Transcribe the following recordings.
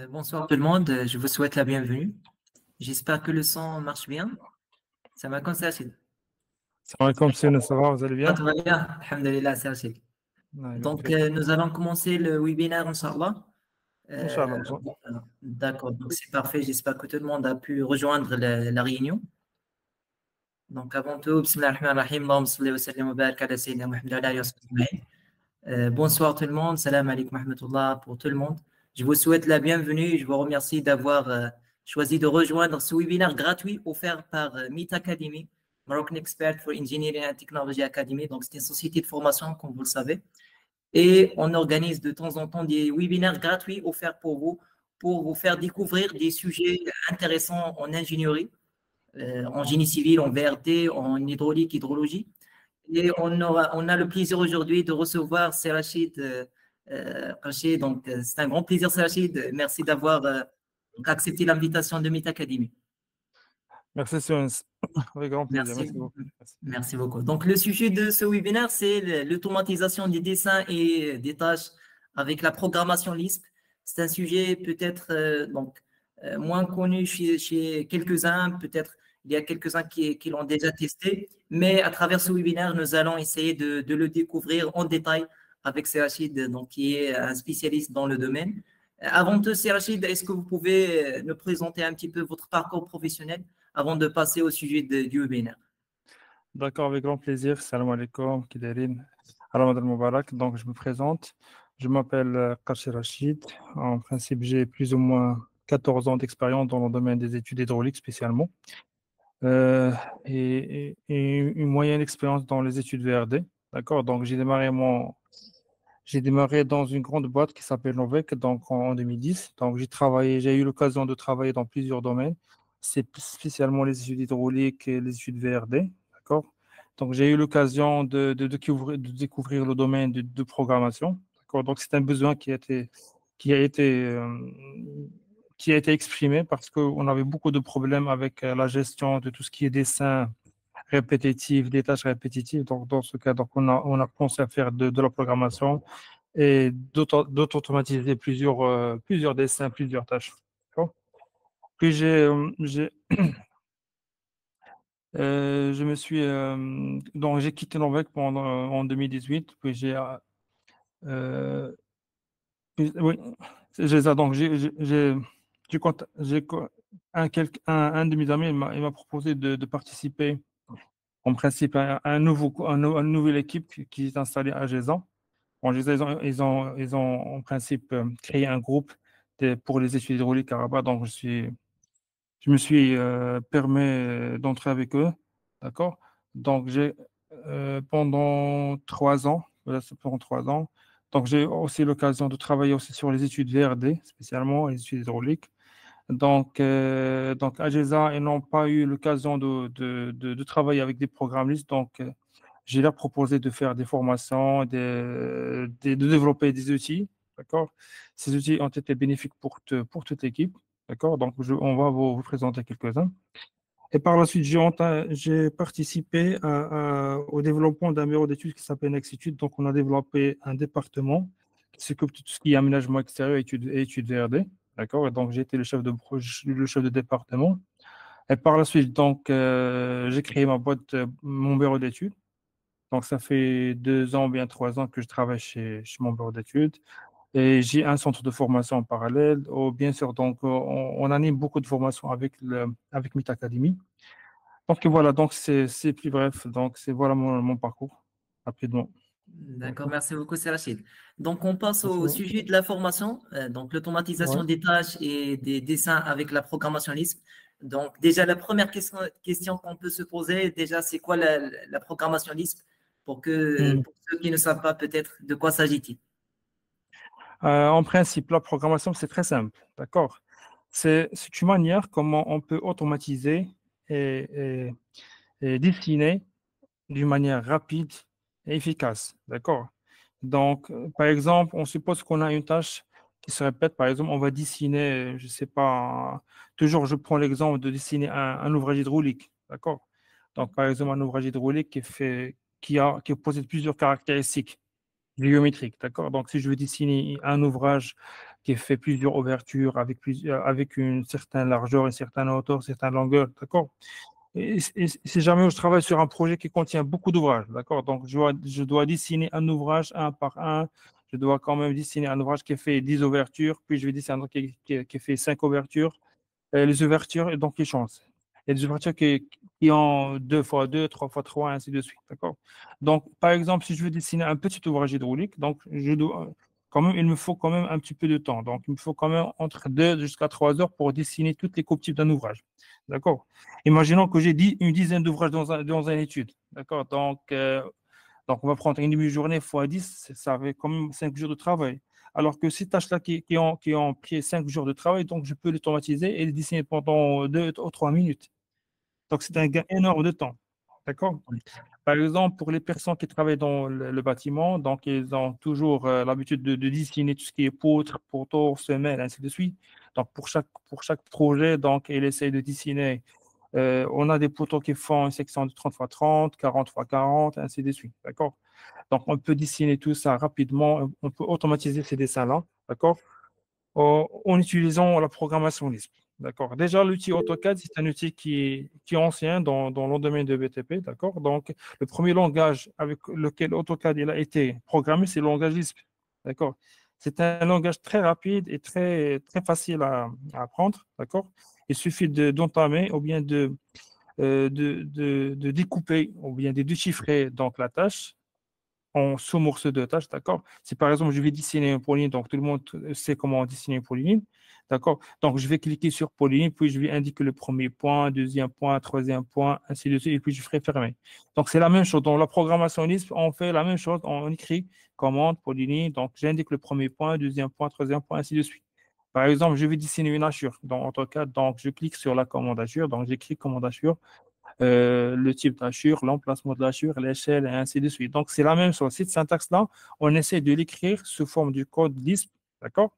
Bonsoir tout le monde, je vous souhaite la bienvenue. J'espère que le son marche bien. Ça va comme ça, Rachid? Salam alaikum, Sina, ça va, vous allez Ah, bien? tout va bien, alhamdulillah, c'est Rachid. Ouais, Donc, parfait. nous allons commencer le webinaire, Inch'Allah. Inch'Allah, Inch'Allah. D'accord, donc c'est parfait. J'espère que tout le monde a pu rejoindre la réunion. Donc, avant tout, Bismillah ar-Rahman ar-Rahim, Allahumma salli wa sallim wa barik ala Sayyidina Muhammad wa ala alihi wa sahbihi ajma'in. Bonsoir tout le monde, salam alaikum wa rahmatullah pour tout le monde. Je vous souhaite la bienvenue et je vous remercie d'avoir choisi de rejoindre ce webinaire gratuit offert par Meet Academy, Moroccan Expert for Engineering and Technology Academy. Donc, c'est une société de formation, comme vous le savez. Et on organise de temps en temps des webinaires gratuits offerts pour vous faire découvrir des sujets intéressants en ingénierie, en génie civil, en VRT, en hydraulique, hydrologie. Et on a le plaisir aujourd'hui de recevoir Serachid Rachid. Donc, c'est un grand plaisir, Serachid. Merci d'avoir accepté l'invitation de Meet Academy. Merci, Sina. Avec grand plaisir, Merci. merci beaucoup. Merci. Merci beaucoup. Donc, le sujet de ce webinaire, c'est l'automatisation des dessins et des tâches avec la programmation Lisp. C'est un sujet peut-être moins connu chez quelques-uns, peut-être il y a quelques-uns qui l'ont déjà testé, mais à travers ce webinaire, nous allons essayer de le découvrir en détail avec Serachid, donc qui est un spécialiste dans le domaine. Avant tout, Serachid, est-ce que vous pouvez nous présenter un petit peu votre parcours professionnel avant de passer au sujet du webinaire? D'accord, avec grand plaisir. Salam alaikum, Kidarin. Ramadan Mubarak. Donc, je me présente. Je m'appelle Qachi Rachid. En principe, j'ai plus ou moins 14 ans d'expérience dans le domaine des études hydrauliques spécialement. Et une moyenne expérience dans les études VRD. D'accord, donc j'ai démarré dans une grande boîte qui s'appelle Novec, donc en 2010. Donc j'ai eu l'occasion de travailler dans plusieurs domaines. C'est spécialement les études hydrauliques et les études VRD, d'accord? Donc j'ai eu l'occasion de découvrir le domaine de programmation, d'accord? Donc c'est un besoin qui a été, euh, qui a été exprimé parce qu'on avait beaucoup de problèmes avec la gestion de tout ce qui est dessin répétitif, des tâches répétitives. Donc dans ce cas, donc on a pensé à faire de la programmation et d'automatiser plusieurs dessins, plusieurs tâches. D'accord. Puis je me suis donc j'ai quitté Norvège en 2018. Puis euh, oui, j'ai ça. Donc j'ai cont- j'ai co- un de mes amis il m'a proposé de participer en principe à une nouvelle équipe qui est installée à Gézan. Bon, ils ont en principe créé un groupe pour les études hydrauliques à Rabat, donc je me suis permis d'entrer avec eux, d'accord? Donc j'ai pendant 3 ans, voilà, c'est pendant 3 ans, donc j'ai aussi l'occasion de travailler aussi sur les études VRD, spécialement les études hydrauliques. Donc à GESA, ils n'ont pas eu l'occasion de travailler avec des programmistes, donc j'ai leur proposé de faire des formations, de développer des outils, d'accord? Ces outils ont été bénéfiques pour toute l'équipe, d'accord? Donc, on va vous présenter quelques-uns. Et par la suite, j'ai participé au développement d'un bureau d'études qui s'appelle Nexitude. Donc, on a développé un département qui s'occupe de tout ce qui est aménagement extérieur et études VRD, d'accord? Et donc, j'ai été le chef de projet, le chef de département. Et par la suite, donc, j'ai créé ma boîte, mon bureau d'études. Donc, ça fait 2 ans, bien 3 ans que je travaille chez mon bureau d'études. Et j'ai un centre de formation en parallèle. Oh, bien sûr, donc, on anime beaucoup de formations avec Meet Academy. Donc, voilà, donc c'est plus bref. Donc, voilà mon parcours, rapidement. D'accord, merci beaucoup, Serachid. Donc, on passe Merci au beaucoup. sujet de la formation, donc l'automatisation Ouais. des tâches et des dessins avec la programmation Lisp. Donc, déjà, la première question qu'on peut se poser, déjà, c'est quoi la programmation Lisp Hmm. pour ceux qui ne savent pas peut-être de quoi s'agit-il? En principe, la programmation, c'est très simple. D'accord? C'est une manière comment on peut automatiser et, et dessiner d'une manière rapide et efficace. D'accord? Donc, par exemple, on suppose qu'on a une tâche qui se répète. Par exemple, on va dessiner, je ne sais pas, toujours je prends l'exemple de dessiner un ouvrage hydraulique. D'accord? Donc, par exemple, un ouvrage hydraulique qui possède plusieurs caractéristiques géométriques. D'accord? Donc, si je veux dessiner un ouvrage qui fait plusieurs ouvertures avec une certaine largeur, une certaine hauteur, une certaine longueur, d'accord? Et si jamais je travaille sur un projet qui contient beaucoup d'ouvrages, d'accord? Donc, je dois dessiner un ouvrage un par un. Je dois quand même dessiner un ouvrage qui fait 10 ouvertures, puis je vais dessiner un autre qui fait 5 ouvertures. Les ouvertures, donc, ils changent. Il y a des ouvertures qui ont 2 fois 2, 3 fois 3, ainsi de suite, d'accord? Donc, par exemple, si je veux dessiner un petit ouvrage hydraulique, donc, quand même, il me faut quand même un petit peu de temps. Donc, il me faut quand même entre 2 jusqu'à 3 heures pour dessiner toutes les coupes types d'un ouvrage. D'accord? Imaginons que j'ai une dizaine d'ouvrages dans une étude. D'accord? Donc, on va prendre une demi-journée fois 10, ça fait quand même 5 jours de travail. Alors que ces tâches-là qui ont pris 5 jours de travail, donc je peux l'automatiser et les dessiner pendant 2 ou 3 minutes. Donc, c'est un gain énorme de temps. D'accord? Oui. Par exemple, pour les personnes qui travaillent dans le bâtiment, donc ils ont toujours l'habitude de dessiner tout ce qui est poutres, poteaux, semelles, ainsi de suite. Donc, pour chaque projet, donc, ils essayent de dessiner. On a des poteaux qui font une section de 30 x 30, 40 x 40, ainsi de suite. D'accord? Donc, on peut dessiner tout ça rapidement. On peut automatiser ces dessins-là. D'accord? En utilisant la programmation Lisp. D'accord. Déjà, l'outil AutoCAD, c'est un outil qui est ancien dans le domaine de BTP. D'accord. Donc, le premier langage avec lequel AutoCAD il a été programmé, c'est le langage Lisp. D'accord. C'est un langage très rapide et très, très facile à apprendre. D'accord. Il suffit d'entamer ou bien de découper ou bien de déchiffrer donc, la tâche en sous-morceaux de tâches, d'accord? Si par exemple, je vais dessiner une polyline, donc tout le monde sait comment dessiner une polyline, d'accord? Donc, je vais cliquer sur polyline, puis je vais indiquer le premier point, deuxième point, troisième point, ainsi de suite, et puis je ferai fermer. Donc, c'est la même chose. Dans la programmation Lisp, on fait la même chose. On écrit commande, polyline, donc j'indique le premier point, deuxième point, troisième point, ainsi de suite. Par exemple, je vais dessiner une hachure dans AutoCAD, donc je clique sur la commande hachure, donc j'écris commande hachure, le type d'hachure, l'emplacement de l'hachure, l'échelle, et ainsi de suite. Donc, c'est la même chose. Cette syntaxe-là, on essaie de l'écrire sous forme du code Lisp, d'accord?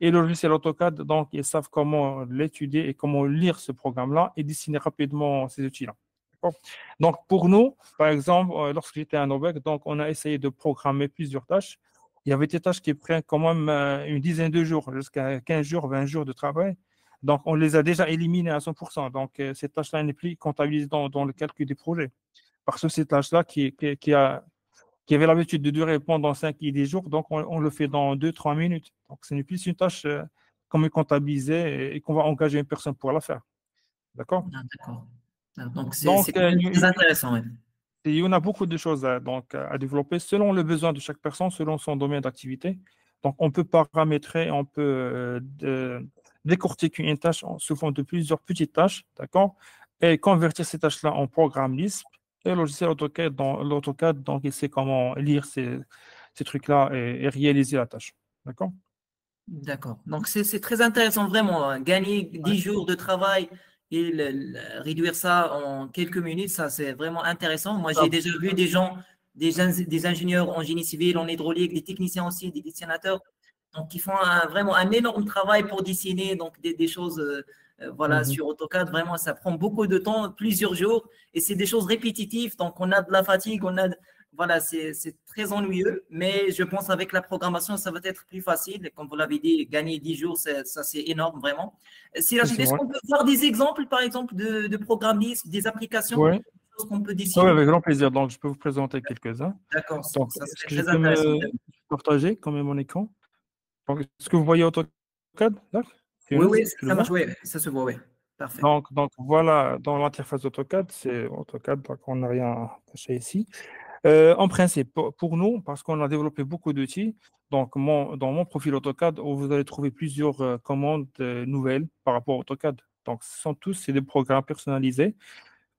Et le logiciel AutoCAD, donc, ils savent comment l'étudier et comment lire ce programme-là et dessiner rapidement ces outils-là. D'accord. Donc, pour nous, par exemple, lorsque j'étais à Novec, donc, on a essayé de programmer plusieurs tâches. Il y avait des tâches qui prennent quand même une dizaine de jours, jusqu'à 15 jours, 20 jours de travail. Donc, on les a déjà éliminés à 100%. Donc, cette tâche-là n'est plus comptabilisée dans le calcul des projets. Parce que cette tâche-là qui avait l'habitude de durer pendant 5 et 10 jours, donc on le fait dans 2, 3 minutes. Donc, ce n'est plus une tâche qu'on est comptabilisée et qu'on va engager une personne pour la faire. D'accord? Ah, d'accord. Ah, donc, c'est Donc, quand même très intéressant. Ouais. il y en a beaucoup de choses à développer selon le besoin de chaque personne, selon son domaine d'activité. Donc, on peut paramétrer, on peut décortiquer une tâche sous forme de plusieurs petites tâches, d'accord? Et convertir ces tâches-là en programme Lisp. Et le logiciel AutoCAD, l'AutoCAD, donc, il sait comment lire ces trucs-là et réaliser la tâche. D'accord? D'accord. Donc, c'est très intéressant, vraiment, hein. Gagner Ouais. 10 jours de travail et réduire ça en quelques minutes, ça, c'est vraiment intéressant. Moi, Ah, j'ai déjà vu des gens, des ingénieurs en génie civil, en hydraulique, des techniciens aussi, des dessinateurs, donc, qui font vraiment un énorme travail pour dessiner donc, des choses voilà, mhm. sur AutoCAD. Vraiment, ça prend beaucoup de temps, plusieurs jours, et c'est des choses répétitives. Donc, on a de la fatigue, voilà, c'est très ennuyeux, mais je pense avec la programmation, ça va être plus facile. Comme vous l'avez dit, gagner 10 jours, ça c'est énorme, vraiment. Si C'est sûr, est-ce ouais. qu'on peut voir des exemples, par exemple, de programmes listes, des applications, Ouais. des choses qu'on peut Ouais, dessiner? avec grand plaisir. Donc, je peux vous présenter quelques-uns. D'accord, Donc, ça est-ce serait que je très peux intéressant. me partager quand même mon écran? Donc, est-ce que vous voyez AutoCAD? Là? Oui, Younes, oui, tu le ça vois? marche, oui, ça se voit, oui. Parfait. Donc voilà, dans l'interface AutoCAD, c'est AutoCAD, donc on n'a rien à cacher ici. En principe, pour nous, parce qu'on a développé beaucoup d'outils, donc dans mon profil AutoCAD, vous allez trouver plusieurs commandes nouvelles par rapport à AutoCAD. Donc, ce sont tous c'est des programmes personnalisés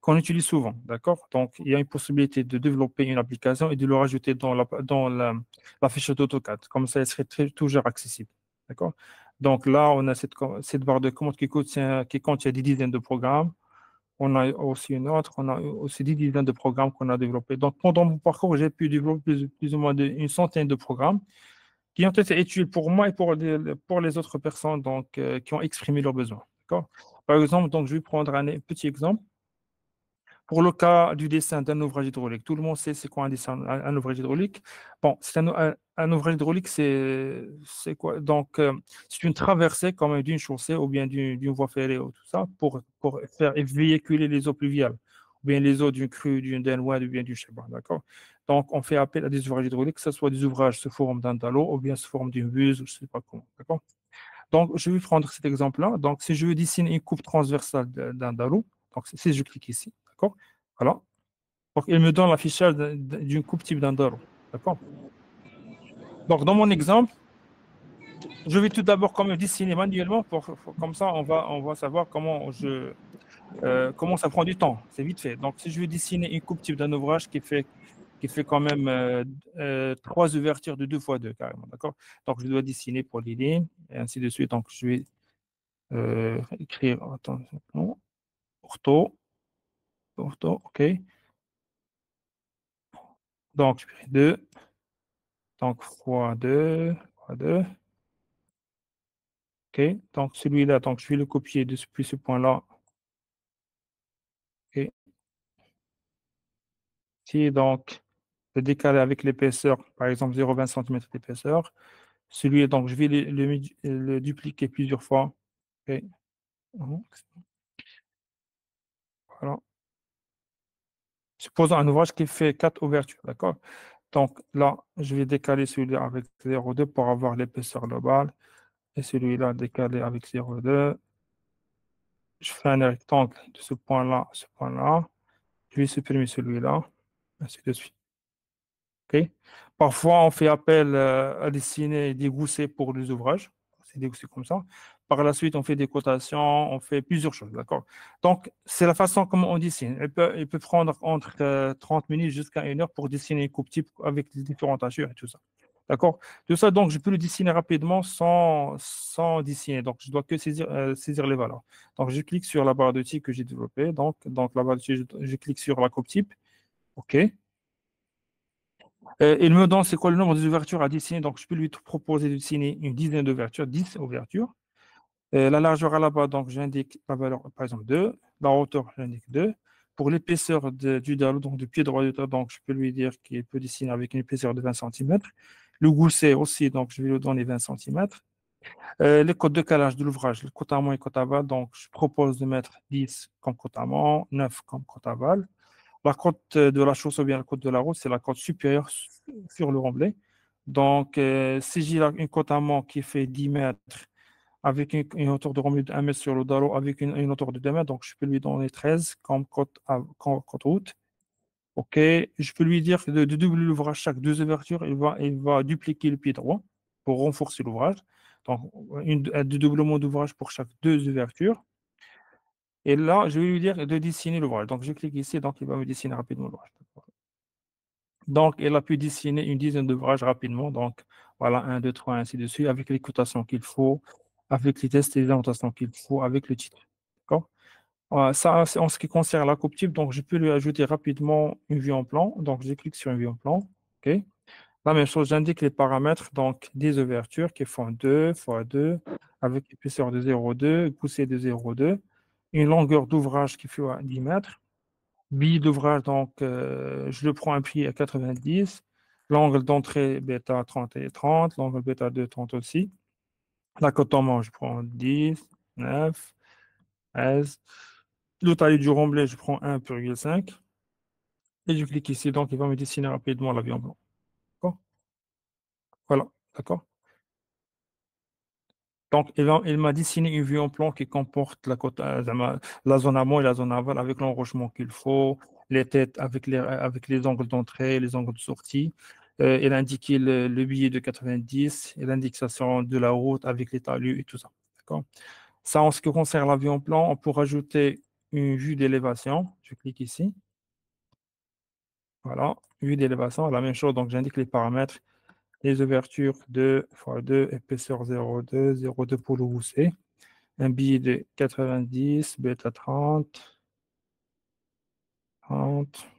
qu'on utilise souvent, d'accord? Donc, il y a une possibilité de développer une application et de le rajouter dans la fiche d'AutoCAD. Comme ça, elle serait toujours accessible, d'accord? Donc là, on a cette barre de commande qui contient des dizaines de programmes. On a aussi une autre, on a aussi des dizaines de programmes qu'on a développés. Donc, pendant mon parcours, j'ai pu développer plus ou moins une centaine de programmes qui ont été utiles pour moi et pour les autres personnes donc, qui ont exprimé leurs besoins, d'accord? Par exemple, donc, je vais prendre un petit exemple. Pour le cas du dessin d'un ouvrage hydraulique, tout le monde sait c'est quoi un dessin, un ouvrage hydraulique. Bon, un ouvrage hydraulique, c'est quoi? Donc, c'est une traversée comme d'une chaussée ou bien d'une voie ferrée ou tout ça pour faire véhiculer les eaux pluviales ou bien les eaux d'une crue, d'un oued ou bien du Cheba, d'accord? Donc, on fait appel à des ouvrages hydrauliques, que ce soit des ouvrages sous forme d'un dallo ou bien sous forme d'une buse ou je ne sais pas comment, d'accord? Donc, je vais prendre cet exemple-là. Donc, si je veux dessiner une coupe transversale d'un dallo, donc si je clique ici, d'accord? Voilà. Donc, il me donne l'affichage d'une coupe type d'un dallo, d'accord? Donc, dans mon exemple, je vais tout d'abord quand même dessiner manuellement comme ça on va savoir comment ça prend du temps. C'est vite fait. Donc si je veux dessiner une coupe type d'un ouvrage qui fait quand même trois ouvertures de 2 fois 2 carrément, d'accord? Donc je dois dessiner pour les lignes et ainsi de suite. Donc je vais écrire attention, ortho, ortho, ok. Donc je fais 2, donc fois 2, fois 2. Ok, donc celui-là, donc je vais le copier depuis ce point-là. Ok, ici, donc le décaler avec l'épaisseur, par exemple 0,20 cm d'épaisseur. Celui, donc, je vais le dupliquer plusieurs fois. Ok. Mhm. Voilà. Supposons un ouvrage qui fait 4 ouvertures, d'accord? Donc là, je vais décaler celui-là avec 0,2 pour avoir l'épaisseur globale. Et celui-là décalé avec 0,2. Je fais un rectangle de ce point-là à ce point-là. Je vais supprimer celui-là, ainsi de suite. Ok. Parfois, on fait appel à dessiner des goussets pour les ouvrages. C'est des goussets comme ça. Par la suite, on fait des cotations, on fait plusieurs choses. D'accord? Donc, c'est la façon comment on dessine. Il peut prendre entre 30 minutes jusqu'à 1 heure pour dessiner une coupe type avec les différentes tachures et tout ça. D'accord? Tout ça, donc, je peux le dessiner rapidement sans dessiner. Donc, je dois que saisir les valeurs. Donc, je clique sur la barre d'outils que j'ai développée. Donc la barre d'outils, je clique sur la coupe type. OK. Il me donne c'est quoi le nombre d'ouvertures à dessiner. Donc, je peux lui proposer de dessiner une dizaine d'ouvertures, 10 ouvertures. La largeur à la bas, donc j'indique la valeur, par exemple 2. La hauteur, j'indique 2. Pour l'épaisseur du dallo, donc du pied droit du dallo, donc je peux lui dire qu'il peut dessiner avec une épaisseur de 20 cm. Le gousset aussi, donc je vais lui donner 20 cm. Les codes de calage de l'ouvrage, le côte amont et côte aval, donc je propose de mettre 10 comme côte amont, 9 comme côte aval. La côte de la chausse ou bien la côte de la route, c'est la côte supérieure sur le remblai. Donc, si j'ai une côte amont qui fait 10 mètres avec une hauteur de remblai de 1 mètre sur le dallo avec une hauteur de 2 mètres, donc je peux lui donner 13 comme côte route. OK. Je peux lui dire de doubler l'ouvrage chaque 2 ouvertures. Il va dupliquer le pied droit pour renforcer l'ouvrage. Donc, un doublement d'ouvrage pour chaque 2 ouvertures. Et là, je vais lui dire de dessiner l'ouvrage. Donc, je clique ici, donc il va me dessiner rapidement l'ouvrage. Donc, elle a pu dessiner une dizaine d'ouvrages rapidement. Donc, voilà, un, 2, 3, ainsi de suite, avec les cotations qu'il faut, avec les tests et les annotations qu'il faut, avec le titre. D'accord? Voilà, ça, c'est en ce qui concerne la coupe type. Donc, je peux lui ajouter rapidement une vue en plan. Donc, je clique sur une vue en plan. OK? La même chose, j'indique les paramètres. Donc, des ouvertures qui font 2 fois 2, avec épaisseur de 0,2, poussée de 0,2, une longueur d'ouvrage qui fait 10 mètres. Billet d'ouvrage, donc, je le prends un prix à 90. L'angle d'entrée bêta 30 et 30. L'angle bêta 2, 30 aussi. La cote en main, je prends 10, 9, 13. Le taille du remblai, je prends 1,5. Et je clique ici, donc il va me dessiner rapidement l'avion blanc. D'accord. Voilà, d'accord. Donc, il m'a dessiné une vue en plan qui comporte la zone amont et la zone aval avec l'enrochement qu'il faut, les têtes avec les angles d'entrée, les angles de sortie. Il a indiqué le billet de 90 et l'indication de la route avec les talus et tout ça. D'accord? Ça, en ce qui concerne la vue en plan, on peut rajouter une vue d'élévation. Je clique ici. Voilà, vue d'élévation, la même chose. Donc, j'indique les paramètres, les ouvertures 2 fois 2, épaisseur 0,2, 0,2 pour le gousset. Un billet de 90, bêta 30, 30,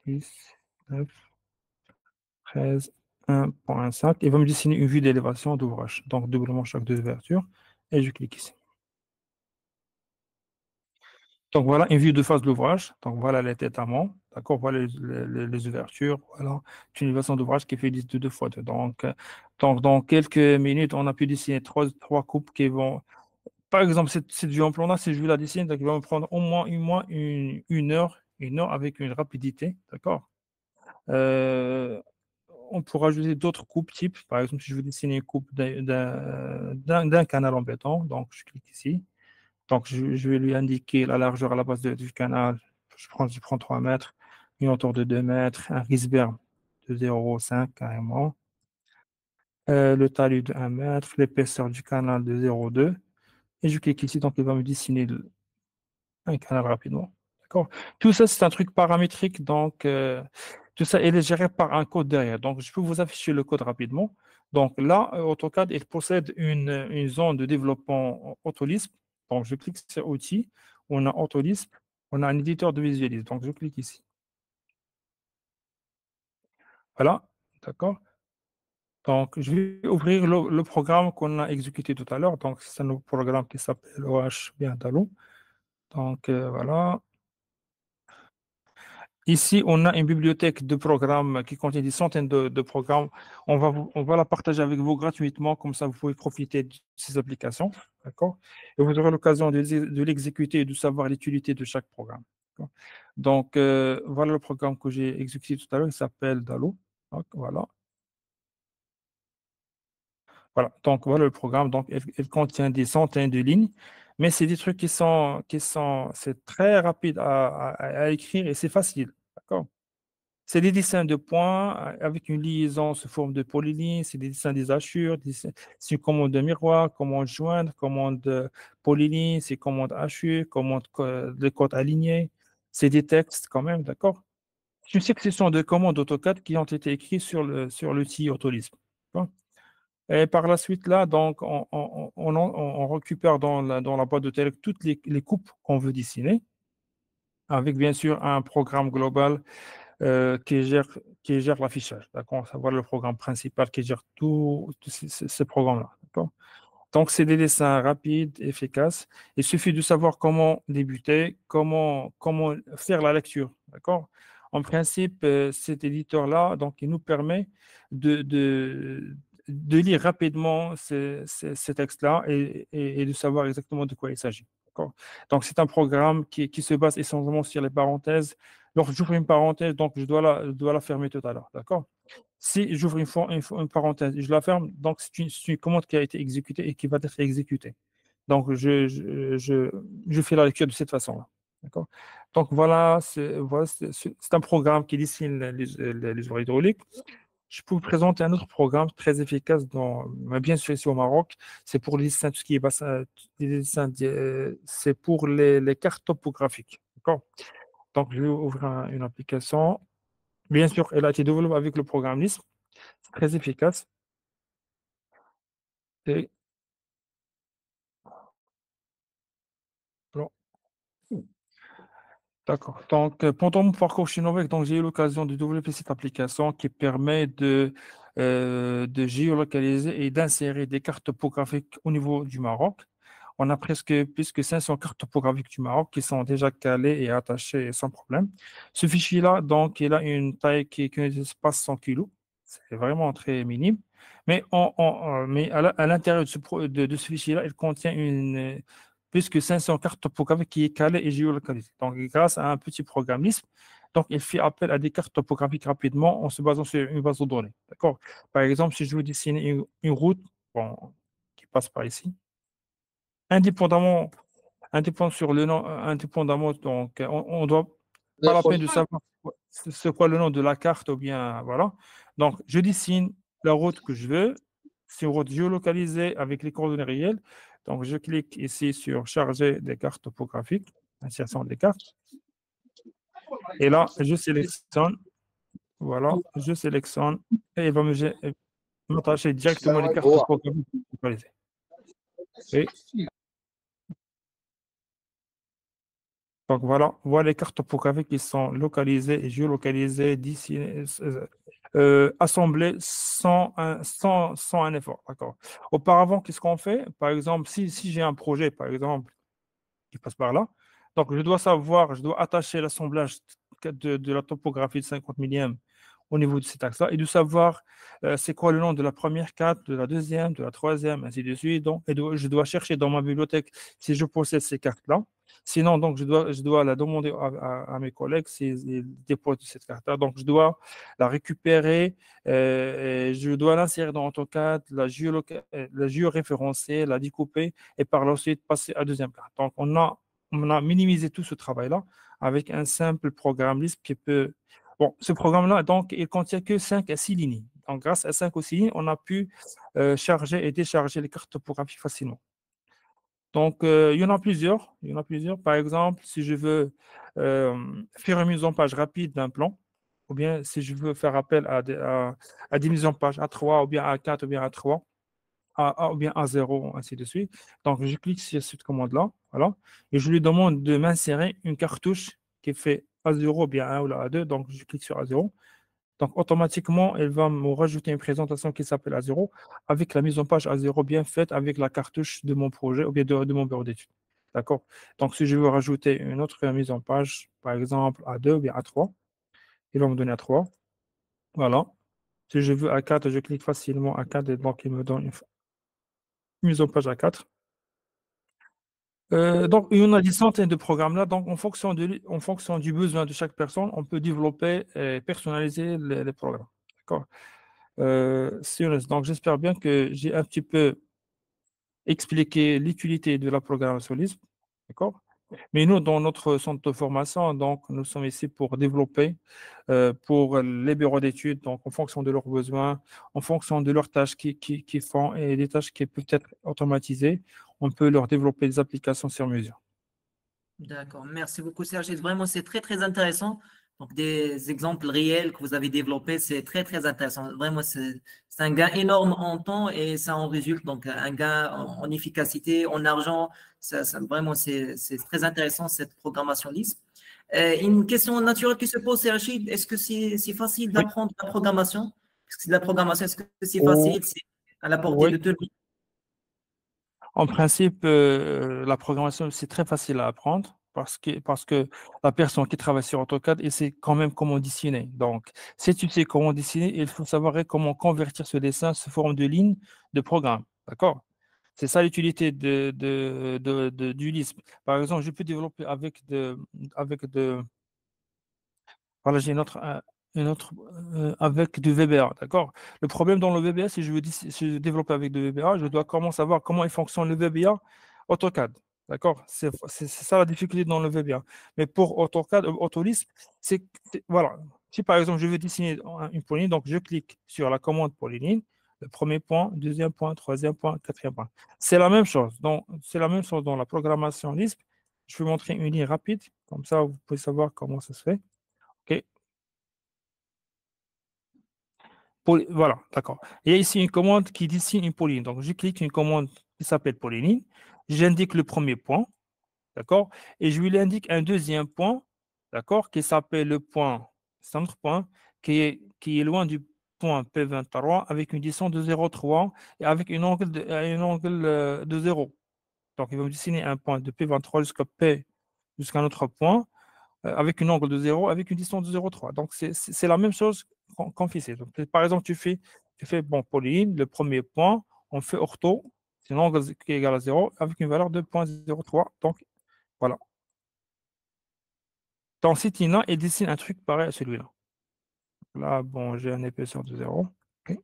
10, 9, 13, 1,5. Il va me dessiner une vue d'élévation d'ouvrage. Donc, doublement chaque 2 ouvertures. Et je clique ici. Donc voilà une vue de face de l'ouvrage. Donc voilà les têtes amont. D'accord, voilà les ouvertures. Voilà une élévation d'ouvrage qui fait 10 de 2 fois 2. Donc, dans quelques minutes, on a pu dessiner trois coupes qui vont. Par exemple, cette vue en plan là, si je veux la dessiner, donc il va me prendre au moins une heure avec une rapidité. D'accord. Euh, on pourra ajouter d'autres coupes types. Par exemple, si je veux dessiner une coupe d'un canal en béton, donc je clique ici. Donc, je vais lui indiquer la largeur à la base du canal. Je prends 3 mètres, une hauteur de 2 mètres, un Risberg de 0,5 carrément, le talus de 1 mètre, l'épaisseur du canal de 0,2. Et je clique ici, donc il va me dessiner un canal rapidement. D'accord? Tout ça, c'est un truc paramétrique, donc tout ça il est géré par un code derrière. Donc, je peux vous afficher le code rapidement. Donc là, AutoCAD, il possède une zone de développement Autolisp. Donc, je clique sur Outils, on a Autolisp, on a un éditeur de visualisation. Donc, je clique ici. Voilà, d'accord? Donc, je vais ouvrir le programme qu'on a exécuté tout à l'heure. Donc, c'est un nouveau programme qui s'appelle OH bien Talon. Donc, voilà. Ici, on a une bibliothèque de programmes qui contient des centaines de programmes. On va la partager avec vous gratuitement, comme ça vous pouvez profiter de ces applications. D'accord? Et vous aurez l'occasion de l'exécuter et de savoir l'utilité de chaque programme. D'accord. Donc, voilà le programme que j'ai exécuté tout à l'heure. Il s'appelle Dalo. Donc, voilà. Voilà. Donc, voilà le programme. Donc, il contient des centaines de lignes, mais c'est des trucs c'est très rapide à écrire et c'est facile. D'accord? C'est des dessins de points avec une liaison sous forme de polyligne. C'est des dessins des hachures. C'est une commande de miroir, commande joindre, commande polyligne, c'est commande hachure, commande de code aligné. C'est des textes quand même, d'accord? C'est une succession de commandes AutoCAD qui ont été écrites sur l'outil Autolisp. D'accord. Et par la suite, là, donc, on récupère dans la boîte de télé toutes les coupes qu'on veut dessiner, avec bien sûr un programme global qui gère l'affichage. D'accord? Ça va le programme principal qui gère tous ces programmes-là. D'accord? Donc, c'est des dessins rapides, efficaces. Il suffit de savoir comment débuter, comment faire la lecture. D'accord? En principe, cet éditeur-là, donc, il nous permet de lire rapidement ces textes-là et de savoir exactement de quoi il s'agit. D'accord. Donc, c'est un programme qui se base essentiellement sur les parenthèses. Lorsque j'ouvre une parenthèse, donc je dois la fermer tout à l'heure. D'accord? Si j'ouvre une parenthèse et je la ferme, donc c'est une commande qui a été exécutée et qui va être exécutée. Donc, je fais la lecture de cette façon-là. D'accord? Donc, voilà, c'est un programme qui dessine les ouvres hydrauliques. Je peux vous présenter un autre programme très efficace, mais bien sûr ici au Maroc. C'est pour les dessins, tout ce qui est bassin, les dessins, c'est pour les cartes topographiques. D'accord? Donc, je vais ouvrir une application. Bien sûr, elle a été développée avec le programme LISP. C'est très efficace. Et, bon, d'accord. Donc, pendant mon parcours chez Novec, donc, j'ai eu l'occasion de développer cette application qui permet de géolocaliser et d'insérer des cartes topographiques au niveau du Maroc. On a presque plus que 500 cartes topographiques du Maroc qui sont déjà calées et attachées sans problème. Ce fichier-là, donc, il a une taille qui ne dépasse pas 100 kilos. C'est vraiment très minime. Mais à l'intérieur de ce fichier-là, il contient plus que 500 cartes topographiques qui est calée et géolocalisée. Donc, grâce à un petit programme Lisp, donc, il fait appel à des cartes topographiques rapidement en se basant sur une base de données. D'accord? Par exemple, si je veux dessiner une route bon, qui passe par ici, indépendamment, indépendamment sur le nom, indépendamment, donc, on doit pas la peine de savoir c'est quoi le nom de la carte ou bien, voilà. Donc, je dessine la route que je veux. C'est une route géolocalisée avec les coordonnées réelles. Donc, je clique ici sur charger des cartes topographiques, insertion des cartes. Et là, je sélectionne, voilà, je sélectionne et il va m'attacher directement les cartes topographiques localisées. Et donc voilà les cartes topographiques qui sont localisées et géolocalisées d'ici, assemblées sans un effort. D'accord. Auparavant, qu'est-ce qu'on fait? Par exemple, si j'ai un projet, par exemple, qui passe par là, Donc, je dois savoir, je dois attacher l'assemblage de la topographie de 50 millième au niveau de cet axe-là et de savoir c'est quoi le nom de la première carte, de la deuxième, de la troisième, ainsi de suite. Donc, je dois chercher dans ma bibliothèque si je possède ces cartes-là. Sinon, donc, je dois la demander à mes collègues s'ils déposent cette carte-là. Donc, je dois la récupérer, et je dois l'insérer dans AutoCAD, la géoréférencer, la découper et par la suite passer à la deuxième carte. Donc, on a minimisé tout ce travail-là avec un simple programme Lisp qui peut. Bon, ce programme-là, donc, il contient que 5 à 6 lignes. Donc, grâce à 5 ou 6 lignes, on a pu charger et décharger les cartes topographiques facilement. Donc, il y en a plusieurs. Il y en a plusieurs. Par exemple, si je veux faire une mise en page rapide d'un plan, ou bien si je veux faire appel à des mises en page A3, ou bien A4, ou bien A3, A1 ou bien A0, ainsi de suite. Donc, je clique sur cette commande-là, voilà, et je lui demande de m'insérer une cartouche qui fait A0 ou bien A1 ou A2. Donc, je clique sur A0. Donc, automatiquement, elle va me rajouter une présentation qui s'appelle A0 avec la mise en page A0 bien faite avec la cartouche de mon projet ou bien de mon bureau d'études. D'accord? Donc, si je veux rajouter une autre mise en page, par exemple A2 ou bien A3, il va me donner A3. Voilà. Si je veux A4, je clique facilement A4 et donc il me donne une mise en page A4. Donc, il y en a des centaines de programmes là. Donc, en fonction du besoin de chaque personne, on peut développer et personnaliser les programmes. D'accord? Donc, j'espère bien que j'ai un petit peu expliqué l'utilité de la programmation Lisp. D'accord? Mais nous, dans notre centre de formation, donc, nous sommes ici pour développer pour les bureaux d'études, donc en fonction de leurs besoins, en fonction de leurs tâches qu'ils font et des tâches qui peuvent être automatisées, on peut leur développer des applications sur mesure. D'accord, merci beaucoup Serge. Vraiment, c'est très très intéressant. Donc, des exemples réels que vous avez développés, c'est très très intéressant. Vraiment, c'est un gain énorme en temps et ça en résulte. Donc, un gain en efficacité, en argent. Vraiment, c'est très intéressant cette programmation Lisp. Une question naturelle qui se pose, c'est Rachid, est-ce que c'est facile Oui. d'apprendre la programmation? Est-ce que c'est de la programmation? Est-ce que c'est Oh, facile? C'est à la portée oui. de tout le monde? En principe, la programmation, c'est très facile à apprendre parce que la personne qui travaille sur AutoCAD, elle sait quand même comment dessiner. Donc, si tu sais comment dessiner, il faut savoir comment convertir ce dessin sous forme de ligne de programme. D'accord? C'est ça l'utilité du Lisp. Par exemple, je peux développer voilà, j'ai une autre avec du VBA, d'accord? Le problème dans le VBA, si je développe avec du VBA, je dois comment savoir comment il fonctionne le VBA AutoCAD, d'accord? C'est ça la difficulté dans le VBA. Mais pour AutoCAD, AutoLISP, voilà. Si par exemple je veux dessiner une poignée, donc je clique sur la commande pour les lignes, le premier point, deuxième point, troisième point, quatrième point. C'est la même chose. Donc, c'est la même chose dans la programmation Lisp. Je vais montrer une ligne rapide, comme ça vous pouvez savoir comment ça se fait. OK. Voilà, d'accord. Il y a ici une commande qui dessine une polyline. Donc, je clique une commande qui s'appelle polyline. J'indique le premier point, d'accord? Et je lui indique un deuxième point, d'accord, qui s'appelle le point, c'est un autre point, qui est loin du point P23 avec une distance de 0,3 et avec un angle de 0. Donc, il va me dessiner un point de P23 jusqu'à un autre point avec un angle de 0, avec une distance de 0,3. Donc, c'est la même chose qu'on fait ici. Donc, par exemple, tu fais bon, polyline, le premier point, on fait ortho, c'est un angle qui est égal à 0, avec une valeur de 0,03. Donc, voilà. Dans Citina, il dessine un truc pareil à celui-là. Là, bon, j'ai un épaisseur de 0. OK.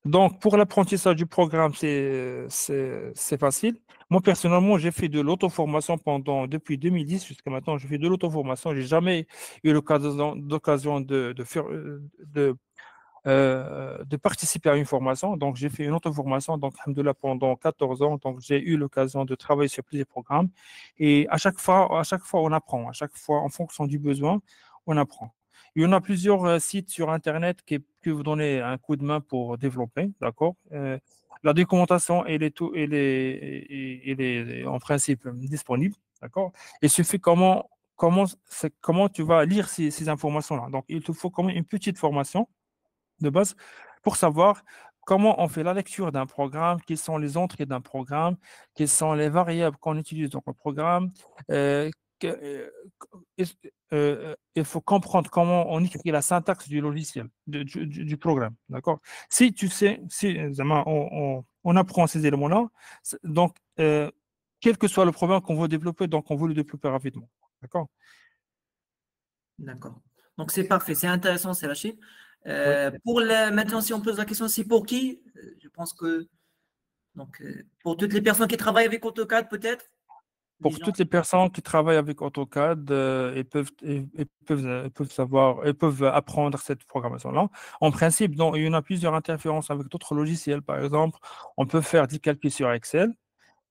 Donc, pour l'apprentissage du programme, c'est facile. Moi, personnellement, j'ai fait de l'auto-formation depuis 2010 jusqu'à maintenant. Je fais de l'auto-formation. Je n'ai jamais eu d'occasion de participer à une formation. Donc, j'ai fait une auto-formation, donc, alhamdoulilah, pendant 14 ans. Donc, j'ai eu l'occasion de travailler sur plusieurs programmes. Et à chaque fois, on apprend. À chaque fois, en fonction du besoin, on apprend. Il y en a plusieurs sites sur Internet qui vous donnent un coup de main pour développer, d'accord? La documentation, elle est en principe disponible, d'accord? Il suffit comment tu vas lire ces informations-là. Donc, il te faut quand même une petite formation de base pour savoir comment on fait la lecture d'un programme, quelles sont les entrées d'un programme, quelles sont les variables qu'on utilise dans le programme. euh, que- euh, est- il faut comprendre comment on écrit la syntaxe du logiciel, du programme. D'accord? Si tu sais, si on apprend ces éléments-là, donc, quel que soit le programme qu'on veut développer, donc on veut le développer rapidement. D'accord? D'accord. Donc, c'est parfait. C'est intéressant, c'est Rachid. Oui. Maintenant, si on pose la question, c'est pour qui? Je pense que pour toutes les personnes qui travaillent avec AutoCAD, peut-être, des Pour gens. toutes les personnes qui travaillent avec AutoCAD, ils peuvent savoir, ils peuvent apprendre cette programmation-là. En principe, il y en a plusieurs interférences avec d'autres logiciels. Par exemple, on peut faire des calculs sur Excel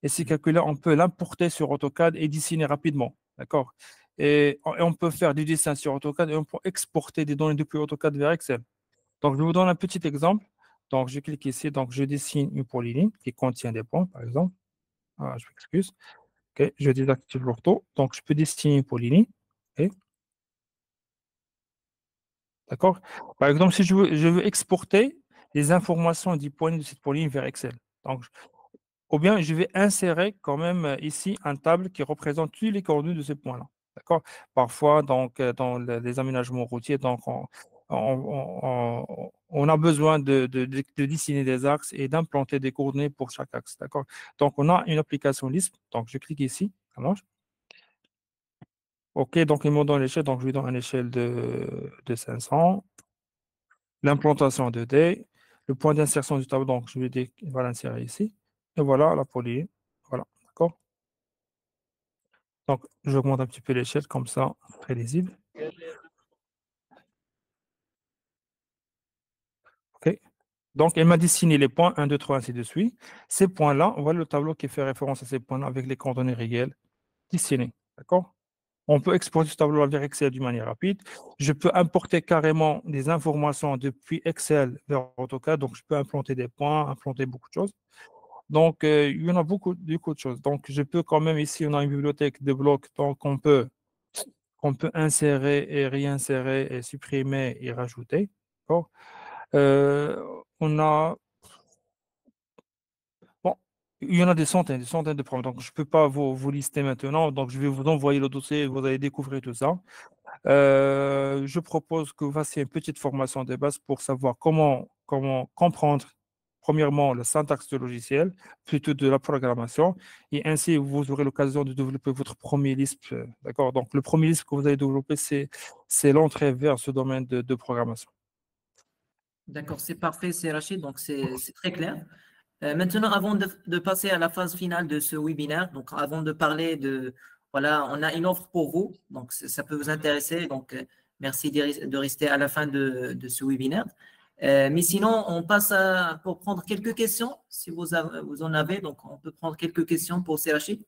et ces calculs-là, on peut l'importer sur AutoCAD et dessiner rapidement. D'accord? Et on peut faire du dessin sur AutoCAD et on peut exporter des données depuis AutoCAD vers Excel. Donc, je vous donne un petit exemple. Donc, je clique ici. Donc, je dessine une polyline qui contient des points, par exemple. Ah, je m'excuse. Ok, je désactive l'ortho. Donc, je peux dessiner une polyline. Ok, d'accord? Par exemple, si je veux exporter les informations du point de cette polyline vers Excel. Donc, ou bien je vais insérer quand même ici un table qui représente tous les coordonnées de ce point-là. D'accord? Parfois, donc, dans les aménagements routiers, donc, on a besoin de dessiner des axes et d'implanter des coordonnées pour chaque axe. D'accord? Donc, on a une application Lisp. Donc, je clique ici. Ça marche. OK, donc ils m'ont donné l'échelle, donc je lui donne une échelle de 500. L'implantation 2D, le point d'insertion du tableau, donc je vais voilà, l'insérer ici. Et voilà la polyline. Voilà, d'accord? Donc j'augmente un petit peu l'échelle, comme ça, très lisible. OK. Donc elle m'a dessiné les points 1, 2, 3, ainsi de suite. Ces points-là, on voit le tableau qui fait référence à ces points-là avec les coordonnées réelles dessinées. D'accord? On peut exporter ce tableau vers Excel d'une manière rapide. Je peux importer carrément des informations depuis Excel vers AutoCAD. Donc, je peux implanter des points, implanter beaucoup de choses. Donc, il y en a beaucoup de choses. Donc, je peux quand même, ici, on a une bibliothèque de blocs. Donc, on peut insérer et réinsérer et supprimer et rajouter. D'accord. Euh, on a, bon, il y en a des centaines de programmes. Donc, je ne peux pas vous lister maintenant. Donc, je vais vous envoyer le dossier. Vous allez découvrir tout ça. Je propose que vous fassiez une petite formation de base pour savoir comment comprendre, premièrement, la syntaxe du logiciel, plutôt de la programmation, et ainsi vous aurez l'occasion de développer votre premier Lisp. D'accord? Donc, le premier Lisp que vous allez développer, c'est l'entrée vers ce domaine de programmation. D'accord, c'est parfait, c'est Rachid. Donc, c'est très clair. Maintenant, avant de passer à la phase finale de ce webinaire, donc avant de parler voilà, on a une offre pour vous, donc ça peut vous intéresser. Donc, merci de rester à la fin de ce webinaire. Mais sinon, on passe pour prendre quelques questions, si vous en avez. Donc, on peut prendre quelques questions pour CHI.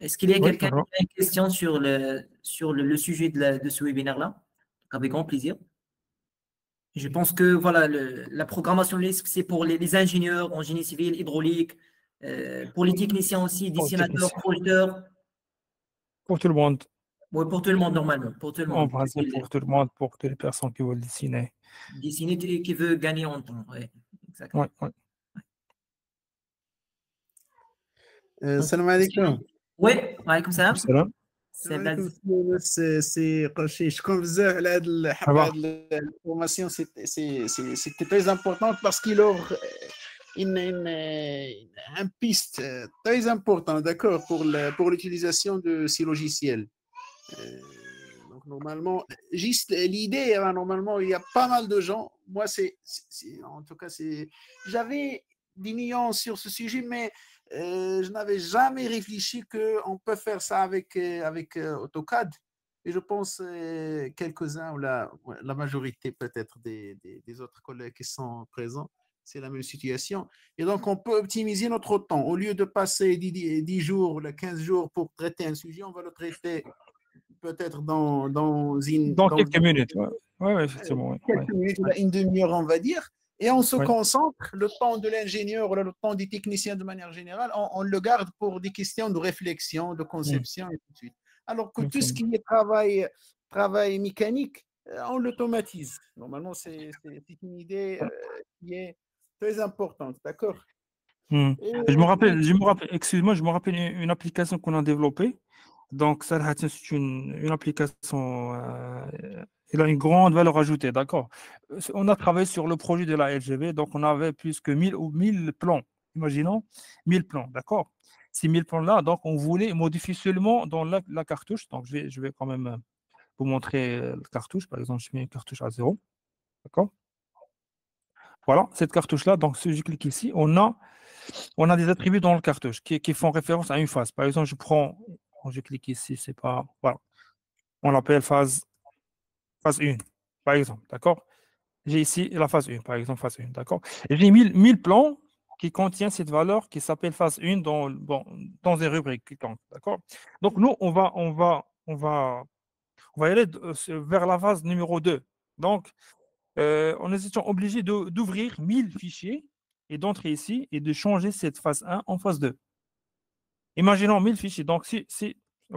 Est-ce qu'il y a Oui, quelqu'un qui d'accord. a une question sur le sujet de ce webinaire-là? Avec grand plaisir. Je pense que voilà, la programmation LISP, c'est pour les ingénieurs en génie civil, hydraulique, pour les techniciens aussi, Pour le dessinateurs, technicien. projeteurs, Pour tout le monde. ouais, pour tout le monde normalement, pour tout le En monde. principe, pour tout le monde, pour toutes les personnes qui veulent dessiner. Dessiner qui veut gagner en temps, ouais, Oui, exactement. oui. Donc, السلام عليكم. ouais, ouais, comme ça. Salam. السلام C'est عليكم سي قرشي شكون بزاف على هذه Au الحلقه revoir. هذه الفورماسيون سيتي تري امبورطون باسكو اوفر un piste très important, d'accord, pour l'utilisation de ces logiciels. Donc, normalement, juste l'idée, hein, normalement, il y a pas mal de gens. Moi, en tout cas, j'avais des nuances sur ce sujet, mais je n'avais jamais réfléchi qu'on peut faire ça avec AutoCAD. Et je pense quelques-uns, ou la majorité peut-être des autres collègues qui sont présents, c'est la même situation. Et donc, on peut optimiser notre temps. Au lieu de passer 10 jours, 15 jours pour traiter un sujet, on va le traiter peut-être Dans quelques minutes. Oui, ouais, ouais, effectivement. Ouais, ouais. quelques minutes, une demi-heure, on va dire, et on se Ouais. concentre, le temps de l'ingénieur, le temps des techniciens de manière générale, on le garde pour des questions de réflexion, de conception, et tout de suite. Alors que tout ce Effectivement. qui est travail mécanique, on l'automatise. Normalement, c'est une idée qui est très importante, d'accord? Excuse-moi, je me rappelle une application qu'on a développée. Donc, ça, c'est une application, elle a une grande valeur ajoutée, d'accord? On a travaillé sur le projet de la LGV, donc on avait plus que 1000 plans. Imaginons 1000 plans, d'accord? Ces 1000 plans-là, donc on voulait modifier seulement dans la cartouche. Donc, je vais quand même vous montrer la cartouche. Par exemple, je mets une cartouche à 0, d'accord? Voilà, cette cartouche-là, donc si je clique ici, on a des attributs dans le cartouche qui font référence à une phase. Par exemple, je clique ici, c'est pas, voilà. On l'appelle phase 1, par exemple, d'accord? J'ai ici la phase 1, par exemple, phase 1, d'accord? Et j'ai 1000 plans qui contiennent cette valeur qui s'appelle phase 1 dans une rubrique quelconque, d'accord? Donc, nous, on va y aller vers la phase numéro 2. Donc, on est obligé d'ouvrir 1000 fichiers et d'entrer ici et de changer cette phase 1 en phase 2. Imaginons 1000 fichiers. Donc,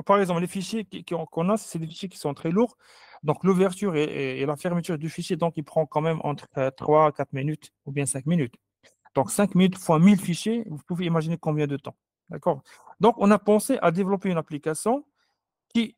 par exemple, les fichiers qu'on a, c'est des fichiers qui sont très lourds. Donc, l'ouverture et la fermeture du fichier, donc, il prend quand même entre 3 4 minutes ou bien 5 minutes. Donc, 5 minutes fois 1000 fichiers, vous pouvez imaginer combien de temps. D'accord? Donc, on a pensé à développer une application qui,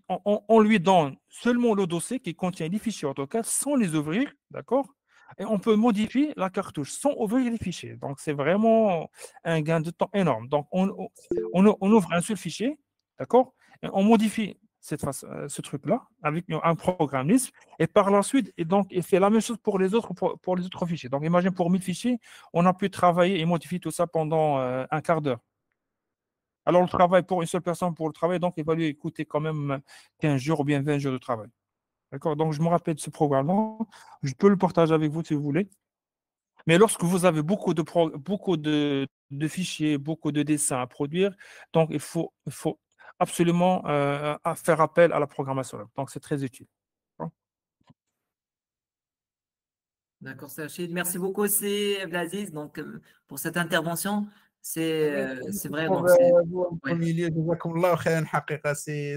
on lui donne seulement le dossier qui contient les fichiers AutoCAD sans les ouvrir. D'accord? Et on peut modifier la cartouche sans ouvrir les fichiers. Donc, c'est vraiment un gain de temps énorme. Donc, on ouvre un seul fichier, d'accord? Et on modifie ce truc-là avec un programme Lisp. Et par la suite, il fait la même chose pour les autres fichiers. Donc, imagine pour 1000 fichiers, on a pu travailler et modifier tout ça pendant un quart d'heure. Alors, le travail pour une seule personne pour le travail, donc il va lui coûter quand même 15 jours ou bien 20 jours de travail. D'accord? Donc, je me rappelle de ce programme-là. Je peux le partager avec vous si vous voulez. Mais lorsque vous avez beaucoup de fichiers, beaucoup de dessins à produire, donc il faut absolument faire appel à la programmation web. Donc, c'est très utile. D'accord, Rachid. Merci beaucoup aussi, Abdelaziz, donc, pour cette intervention. C'est vraiment. Vous, en Ouais. premier lieu, jazakumullah khairan haqiqa. C'est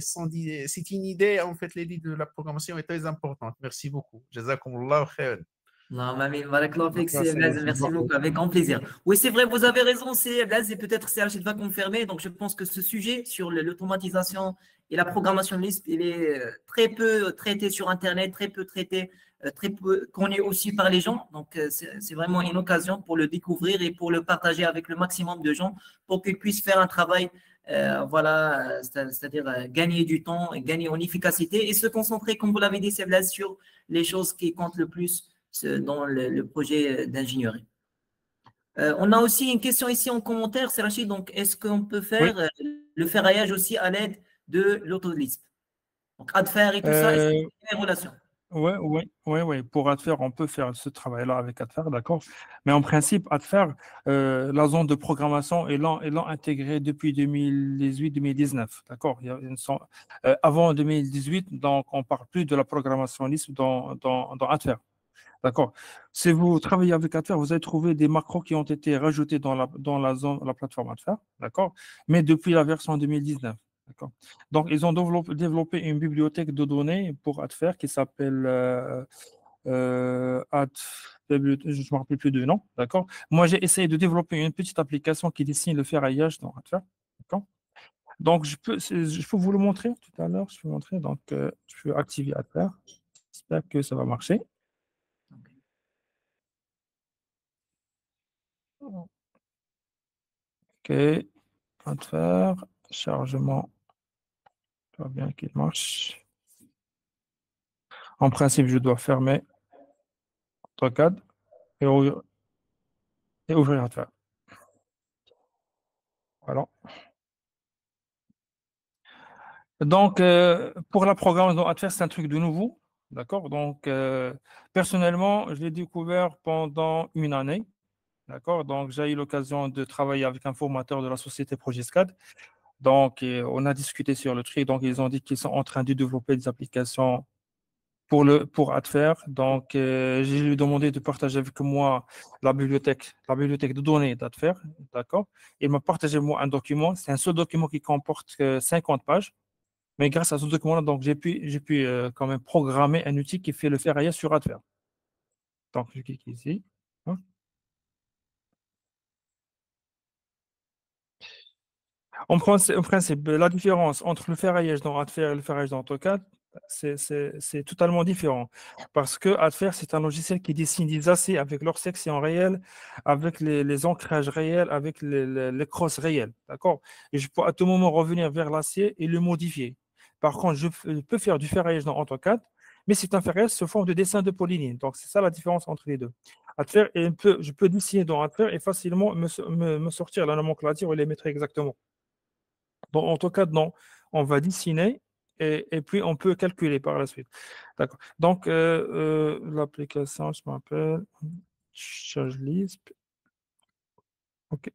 une idée, en fait, l'idée de la programmation est très importante. Merci beaucoup. Jazakumullah khairan. Non, Mamie, barakallahu fik, c'est Merci. Blaise, merci beaucoup, avec grand plaisir. Oui, c'est vrai, vous avez raison, c'est Blaise, et peut-être c'est Rachid va confirmer. Donc, je pense que ce sujet sur l'automatisation et la programmation Lisp, il est très peu traité sur Internet, très peu traité, très peu connu aussi par les gens. Donc, c'est vraiment une occasion pour le découvrir et pour le partager avec le maximum de gens pour qu'ils puissent faire un travail, voilà, c'est-à-dire gagner du temps, et gagner en efficacité et se concentrer, comme vous l'avez dit, c'est Blaise, sur les choses qui comptent le plus dans le projet d'ingénierie. On a aussi une question ici en commentaire, c'est Rachid. Donc, est-ce qu'on peut faire Oui. le ferraillage aussi à l'aide de l'AutoLisp? Donc, AdFair et tout ça, est-ce qu'il y a une relation? Oui. Pour Adfer, on peut faire ce travail-là avec Adfer, d'accord. Mais en principe, Adfer, la zone de programmation, ils l'ont intégrée depuis 2018-2019, d'accord. Avant 2018, donc on ne parle plus de la programmation Lisp dans Adfer. D'accord. Si vous travaillez avec Adfer, vous allez trouver des macros qui ont été rajoutés dans la plateforme Adfer, d'accord, mais depuis la version 2019. D'accord. Donc, ils ont développé une bibliothèque de données pour Adfer qui s'appelle je ne me rappelle plus du nom. D'accord. Moi, j'ai essayé de développer une petite application qui dessine le ferraillage dans Adfer. D'accord. Donc, je peux vous le montrer tout à l'heure. Je peux vous montrer. Donc, je peux activer Adfer. J'espère que ça va marcher. OK, Adfer, chargement, pas bien qu'il marche. En principe, je dois fermer AutoCAD et ouvrir Adfer. Voilà. Donc, pour la programmation Adfer, c'est un truc de nouveau. D'accord? Donc, personnellement, je l'ai découvert pendant une année. D'accord? Donc, j'ai eu l'occasion de travailler avec un formateur de la société Progescad. Donc, on a discuté sur le truc. Donc, ils ont dit qu'ils sont en train de développer des applications pour Adfer. Donc, j'ai lui demandé de partager avec moi la bibliothèque de données d'Adfer. D'accord? Il m'a partagé moi un document. C'est un seul document qui comporte 50 pages. Mais grâce à ce document-là, donc j'ai pu quand même programmer un outil qui fait le ferraillage sur Adfer. Donc, je clique ici. Hein. En principe, la différence entre le ferraillage dans Adfer et le ferraillage dans AutoCAD, c'est totalement différent. Parce que Adfer, c'est un logiciel qui dessine des aciers avec leur section réelle, avec les ancrages réels, avec les crosses réelles. D'accord? Et je peux à tout moment revenir vers l'acier et le modifier. Par contre, je peux faire du ferraillage dans AutoCAD, mais c'est un ferraillage sous forme de dessin de polyline. Donc, c'est ça la différence entre les deux. Adfer, je peux dessiner dans Adfer et facilement me sortir la nomenclature et les mettre exactement. Dans AutoCAD, non. On va dessiner et puis on peut calculer par la suite. D'accord. Donc, l'application, je m'appelle Charge Lisp. OK.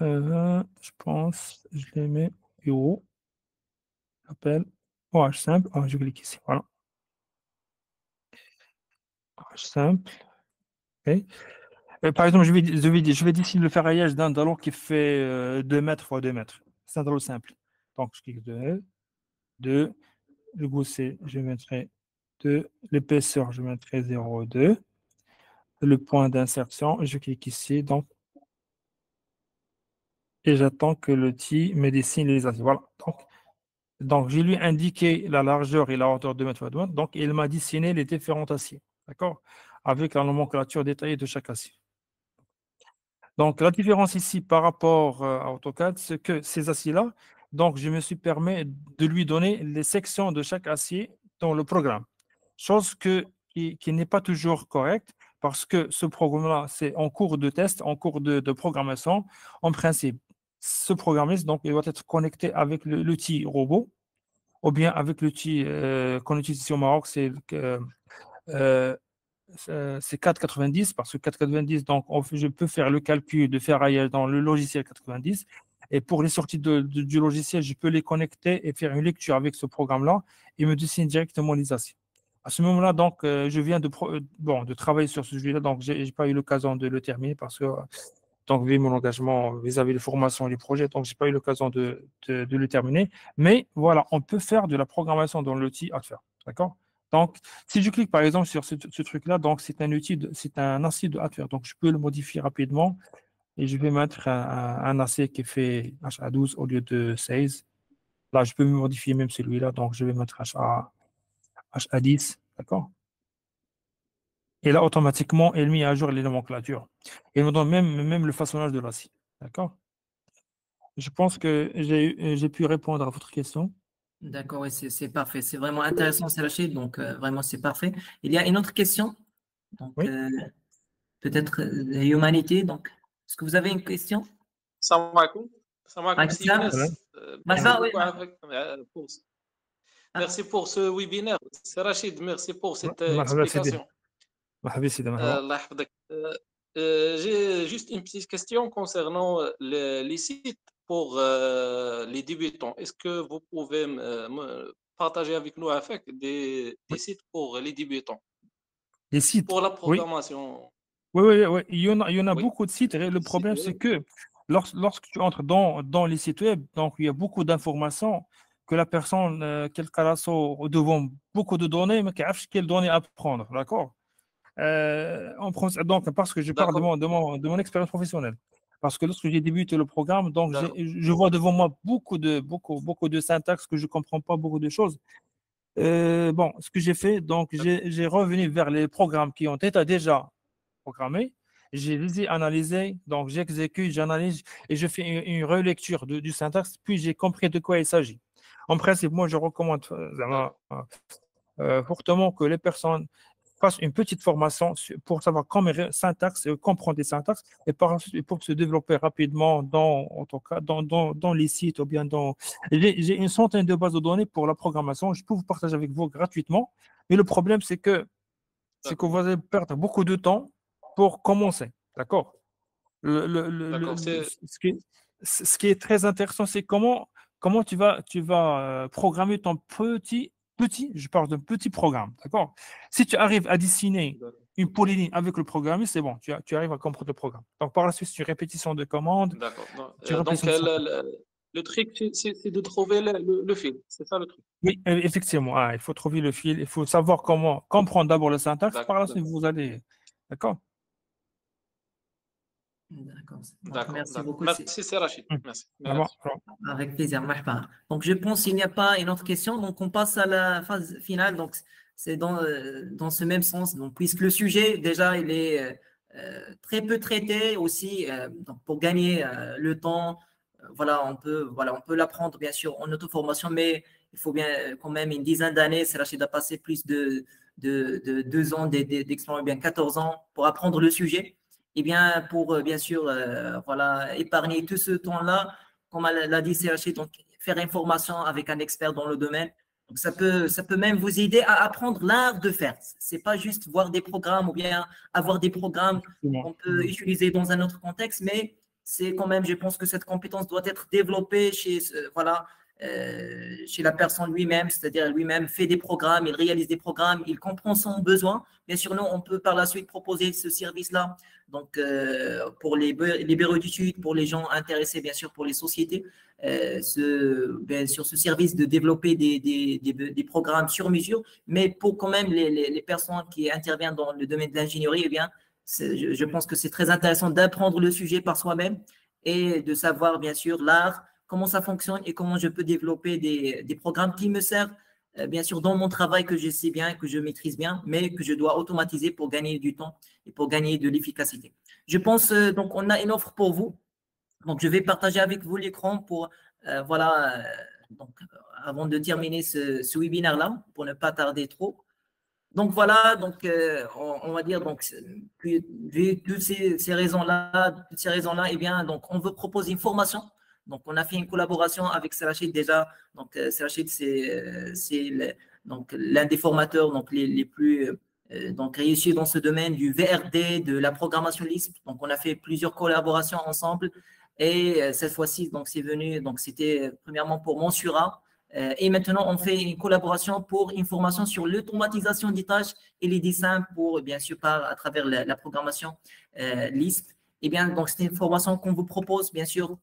Je pense, je les mets au bureau. Appelle OH simple. Oh, je clique ici. Voilà. OH simple. OK. Par exemple, je vais dessiner le ferraillage d'un dallon qui fait 2 mètres x 2 mètres. C'est un dallon simple. Donc, je clique 2. Le gousset, je mettrai 2. L'épaisseur, je mettrai 0,2. Le point d'insertion, je clique ici. Donc, et j'attends que l'outil me dessine les aciers. Voilà. Donc, je lui ai indiqué la largeur et la hauteur de mètre. Donc, il m'a dessiné les différents aciers. D'accord? Avec la nomenclature détaillée de chaque acier. Donc, la différence ici par rapport à AutoCAD, c'est que ces aciers-là, donc, je me suis permis de lui donner les sections de chaque acier dans le programme. Chose qui n'est pas toujours correcte parce que ce programme-là, c'est en cours de test, en cours de programmation. En principe, ce programmiste, donc, il doit être connecté avec l'outil robot ou bien avec l'outil qu'on utilise ici au Maroc, euh, c'est 490 parce que 490, donc je peux faire le calcul de ferraillage dans le logiciel 490. Et pour les sorties du logiciel, je peux les connecter et faire une lecture avec ce programme-là et me dessiner directement les aciers. À ce moment-là, donc, je viens de travailler sur ce sujet-là, donc je n'ai pas eu l'occasion de le terminer parce que, donc, vu mon engagement vis-à-vis des formations et des projets, donc, je n'ai pas eu l'occasion de le terminer. Mais voilà, on peut faire de la programmation dans l'outil à faire. D'accord? Donc, si je clique par exemple sur ce truc-là, donc c'est un outil, c'est un acier de hardware. Donc, je peux le modifier rapidement et je vais mettre un acier qui fait HA12 au lieu de 16. Là, je peux modifier même celui-là. Donc, je vais mettre HA10. D'accord? Et là, automatiquement, il met à jour les nomenclatures. Il me donne même le façonnage de l'acier. D'accord? Je pense que j'ai pu répondre à votre question. D'accord, oui, c'est parfait. C'est vraiment intéressant, c'est Rachid, donc vraiment c'est parfait. Il y a une autre question, donc Oui. peut-être la humanité. Donc, est-ce que vous avez une question? Salam alaikum. Salam alaikum, Alaikum salam. Younes. Merci Marhaba, oui. beaucoup merci pour ce webinaire. C'est Rachid, merci pour cette مرحبا سيدي. explication. مرحبا سيدي مرحبا. Allah يحفظك. J'ai juste une petite question concernant les sites pour les débutants. Est-ce que vous pouvez me partager avec nous avec des sites pour les débutants, Les sites. pour la Oui. programmation? Oui. Il y en a Oui. beaucoup de sites. Et le problème, Sites c'est web. que lorsque tu entres dans les sites web, donc il y a beaucoup d'informations que la personne, qu'elle calasse devant beaucoup de données, mais qu'elle sait quelles données à prendre. D'accord? Donc, parce que je parle D'accord. de mon expérience professionnelle. Parce que lorsque j'ai débuté le programme, donc D'accord. je vois devant moi beaucoup de syntaxe que je ne comprends pas, beaucoup de choses. Bon, ce que j'ai fait, donc j'ai revenu vers les programmes qui ont été déjà programmés. Je les ai analysés, donc j'exécute, j'analyse et je fais une relecture du syntaxe, puis j'ai compris de quoi il s'agit. En principe, moi, je recommande fortement que les personnes fassent une petite formation pour savoir comment syntaxe et comprendre les syntaxes et par ensuite pour se développer rapidement en tout cas, dans les sites ou bien J'ai une centaine de bases de données pour la programmation. Je peux vous partager avec vous gratuitement, mais le problème, c'est que vous allez perdre beaucoup de temps pour commencer. D'accord? D'accord. Ce qui est très intéressant, c'est comment tu vas programmer ton petit petit, je parle d'un petit programme, d'accord? Si tu arrives à dessiner une polyligne avec le programme, c'est bon, tu arrives à comprendre le programme. Donc, par la suite, c'est une répétition de commandes. D'accord. Tu Donc, répétition de... le truc, c'est de trouver le fil. C'est ça le truc. Oui, effectivement, il faut trouver le fil, il faut savoir comment comprendre d'abord le syntaxe, par la suite, D'accord. vous allez... D'accord? D'accord. Donc, D'accord. merci beaucoup. Merci, c'est Rachid. Merci. D'abord, Avec plaisir. Marhaba. Donc, je pense qu'il n'y a pas une autre question. Donc, on passe à la phase finale. Donc, c'est dans ce même sens. Donc, puisque le sujet, déjà, il est très peu traité aussi. Donc, pour gagner le temps, voilà, on peut l'apprendre, bien sûr, en auto-formation, mais il faut bien quand même une dizaine d'années. C'est Rachid a passé plus de 2 ans d'expérience, bien 14 ans pour apprendre le sujet. Et bien, pour bien sûr, voilà, épargner tout ce temps-là, comme l'a dit CHI, donc faire une formation avec un expert dans le domaine. Donc, ça peut même vous aider à apprendre l'art de faire. C'est pas juste voir des programmes ou bien avoir des programmes qu'on peut utiliser dans un autre contexte, mais c'est quand même, je pense que cette compétence doit être développée chez la personne lui-même, c'est-à-dire lui-même fait des programmes, il réalise des programmes, il comprend son besoin. Bien sûr, nous, on peut par la suite proposer ce service-là. Donc, pour les bureaux d'études, pour les gens intéressés, bien sûr, pour les sociétés, bien sûr, ce service de développer des programmes sur mesure, mais pour quand même les personnes qui interviennent dans le domaine de l'ingénierie, eh bien, je pense que c'est très intéressant d'apprendre le sujet par soi-même et de savoir, bien sûr, l'art, comment ça fonctionne et comment je peux développer des programmes qui me servent, bien sûr, dans mon travail que je sais bien, que je maîtrise bien, mais que je dois automatiser pour gagner du temps et pour gagner de l'efficacité. Je pense, donc, on a une offre pour vous. Donc, je vais partager avec vous l'écran pour, voilà, donc, avant de terminer ce webinaire-là, pour ne pas tarder trop. Donc, voilà, donc, on va dire, donc, vu toutes ces raisons-là, eh bien, donc, on veut proposer une formation. Donc, on a fait une collaboration avec Serachid déjà. Donc, Serachid, c'est donc l'un des formateurs donc, les plus donc, réussis dans ce domaine du VRD, de la programmation Lisp. Donc, on a fait plusieurs collaborations ensemble. Et cette fois-ci, donc, c'est venu, donc, c'était premièrement pour Monsura. Et maintenant, on fait une collaboration pour une formation sur l'automatisation des tâches et les dessins pour, bien sûr, à travers la programmation Lisp. Et bien, donc, c'est une formation qu'on vous propose, bien sûr.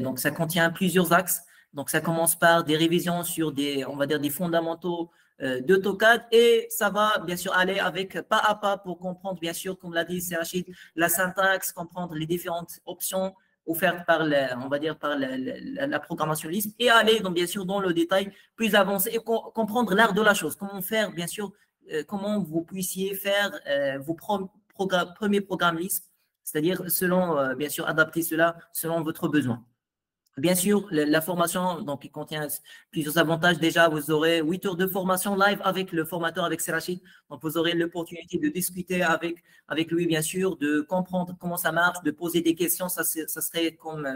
Donc, ça contient plusieurs axes. Donc, ça commence par des révisions sur on va dire, des fondamentaux d'AutoCAD et ça va, bien sûr, aller avec pas à pas pour comprendre, bien sûr, comme l'a dit Serachid, la syntaxe, comprendre les différentes options offertes par, on va dire, par la programmation Lisp et aller, donc, bien sûr, dans le détail plus avancé et comprendre l'art de la chose. Comment faire, bien sûr, comment vous puissiez faire vos premiers programmes Lisp, c'est-à-dire selon, bien sûr, adapter cela selon votre besoin. Bien sûr, la formation, donc, il contient plusieurs avantages. Déjà, vous aurez 8 heures de formation live avec le formateur, avec Serachid. Donc, vous aurez l'opportunité de discuter avec lui, bien sûr, de comprendre comment ça marche, de poser des questions. Ça serait comme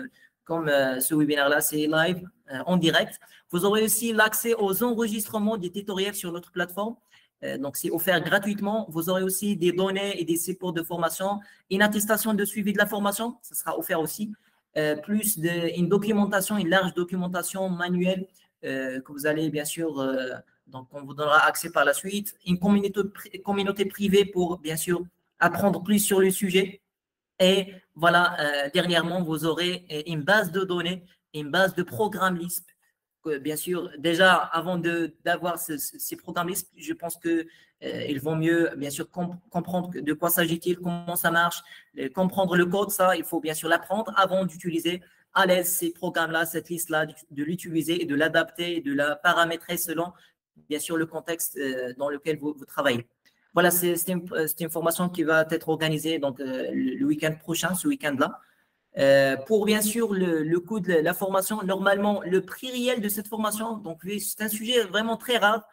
ce webinaire-là, c'est live, en direct. Vous aurez aussi l'accès aux enregistrements des tutoriels sur notre plateforme. Donc, c'est offert gratuitement. Vous aurez aussi des données et des supports de formation, une attestation de suivi de la formation. Ça sera offert aussi. Plus une documentation, une large documentation manuelle que vous allez bien sûr, donc on vous donnera accès par la suite, une communauté privée pour bien sûr apprendre plus sur le sujet. Et voilà, dernièrement, vous aurez une base de données, une base de programmes Lisp. Bien sûr, déjà, avant d'avoir ces programmes Lisp, je pense qu'ils vont mieux, bien sûr, comprendre de quoi s'agit-il, comment ça marche, comprendre le code, ça, il faut bien sûr l'apprendre avant d'utiliser à l'aise ces programmes-là, cette liste-là, de l'utiliser et de l'adapter, de la paramétrer selon, bien sûr, le contexte dans lequel vous travaillez. Voilà, c'est une formation qui va être organisée donc, le week-end prochain, ce week-end-là. Pour bien sûr le coût de la formation, normalement le prix réel de cette formation, donc c'est un sujet vraiment très rare,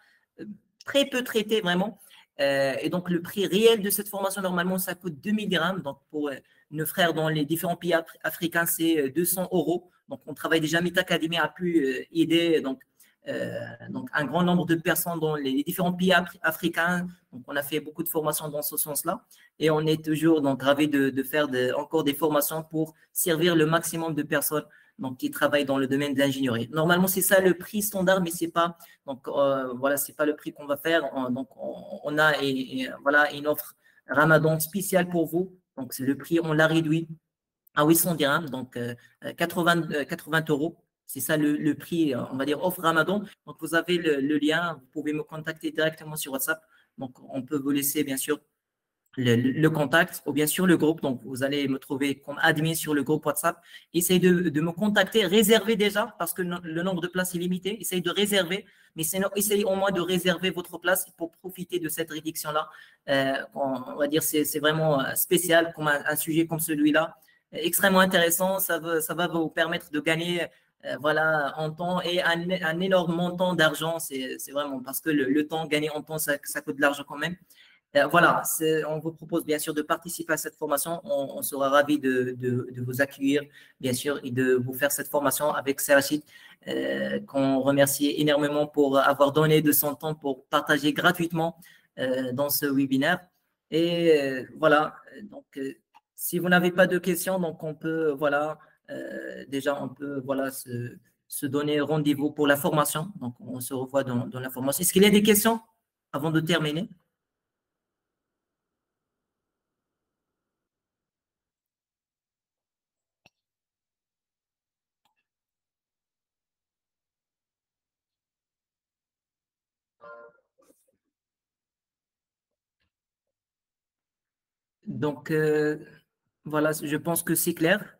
très peu traité vraiment, et donc le prix réel de cette formation normalement ça coûte 2000 dirhams, donc pour nos frères dans les différents pays africains c'est 200 €. Donc on travaille déjà, Meet Academy a pu aider donc un grand nombre de personnes dans les différents pays africains. Donc, on a fait beaucoup de formations dans ce sens-là et on est toujours donc ravis de faire encore des formations pour servir le maximum de personnes donc qui travaillent dans le domaine de l'ingénierie. Normalement, c'est ça le prix standard, mais c'est pas donc voilà, c'est pas le prix qu'on va faire. Donc on a voilà une offre Ramadan spéciale pour vous. Donc c'est le prix, on l'a réduit à 800 dirhams, donc 80 euros. C'est ça le prix, on va dire offre Ramadan. Donc vous avez le lien, vous pouvez me contacter directement sur WhatsApp. Donc on peut vous laisser bien sûr le contact ou bien sûr le groupe. Donc, vous allez me trouver comme admin sur le groupe WhatsApp. Essayez de me contacter, réservez déjà parce que le nombre de places est limité. Essayez de réserver, mais essayez au moins de réserver votre place pour profiter de cette réduction-là. On va dire c'est vraiment spécial comme un sujet comme celui-là. Extrêmement intéressant. Ça va vous permettre de gagner voilà, en temps et un énorme montant d'argent. C'est vraiment parce que le temps gagné en temps, ça coûte de l'argent quand même. Voilà, on vous propose bien sûr de participer à cette formation. On sera ravis de vous accueillir, bien sûr, et de vous faire cette formation avec Serachid, qu'on remercie énormément pour avoir donné de son temps pour partager gratuitement dans ce webinaire. Et voilà, donc si vous n'avez pas de questions, donc on peut, voilà, déjà on peut, voilà, se donner rendez-vous pour la formation. Donc on se revoit dans la formation. Est-ce qu'il y a des questions avant de terminer? Donc, voilà, je pense que c'est clair.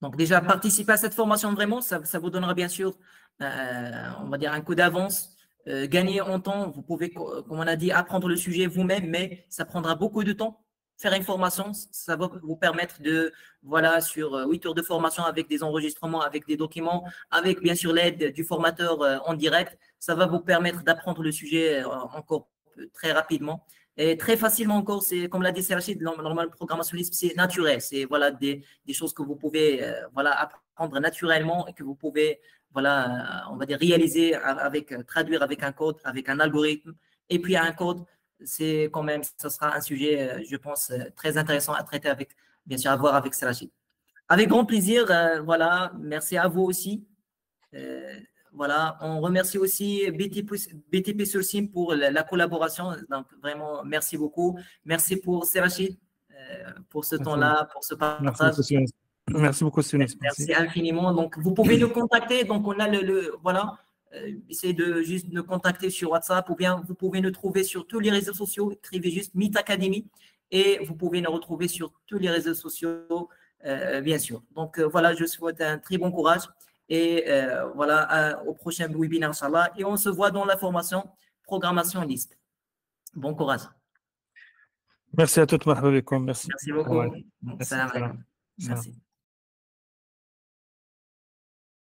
Donc, déjà, participer à cette formation vraiment, ça vous donnera bien sûr, on va dire, un coup d'avance. Gagner en temps, vous pouvez, comme on a dit, apprendre le sujet vous-même, mais ça prendra beaucoup de temps. Faire une formation, ça va vous permettre de, voilà, sur 8 heures de formation avec des enregistrements, avec des documents, avec bien sûr l'aide du formateur en direct, ça va vous permettre d'apprendre le sujet encore très rapidement. Et très facilement encore, c'est comme l'a dit Serachid, normalement, le programmation Lisp, c'est naturel. C'est voilà, des choses que vous pouvez voilà, apprendre naturellement et que vous pouvez voilà, on va dire réaliser traduire avec un code, avec un algorithme. Et puis un code, c'est quand même, ça sera un sujet, je pense, très intéressant à traiter avec, bien sûr, à voir avec Serachid. Avec grand plaisir, voilà, merci à vous aussi. Voilà, on remercie aussi BTP Sourcing pour la collaboration. Donc, vraiment, merci beaucoup. Merci pour Serachid, pour ce temps-là, pour ce partage. Merci beaucoup, Sonis. Merci infiniment. Donc, vous pouvez nous contacter. Donc, on a voilà, essayez de juste nous contacter sur WhatsApp ou bien vous pouvez nous trouver sur tous les réseaux sociaux. Écrivez juste Meet Academy et vous pouvez nous retrouver sur tous les réseaux sociaux, bien sûr. Donc, voilà, je souhaite un très bon courage. Et voilà, au prochain webinaire, Inch'Allah. Et on se voit dans la formation Programmation Lisp. Bon courage. Merci à toutes, marhaba. Merci. Merci beaucoup. Merci. Salam alaikum. Merci.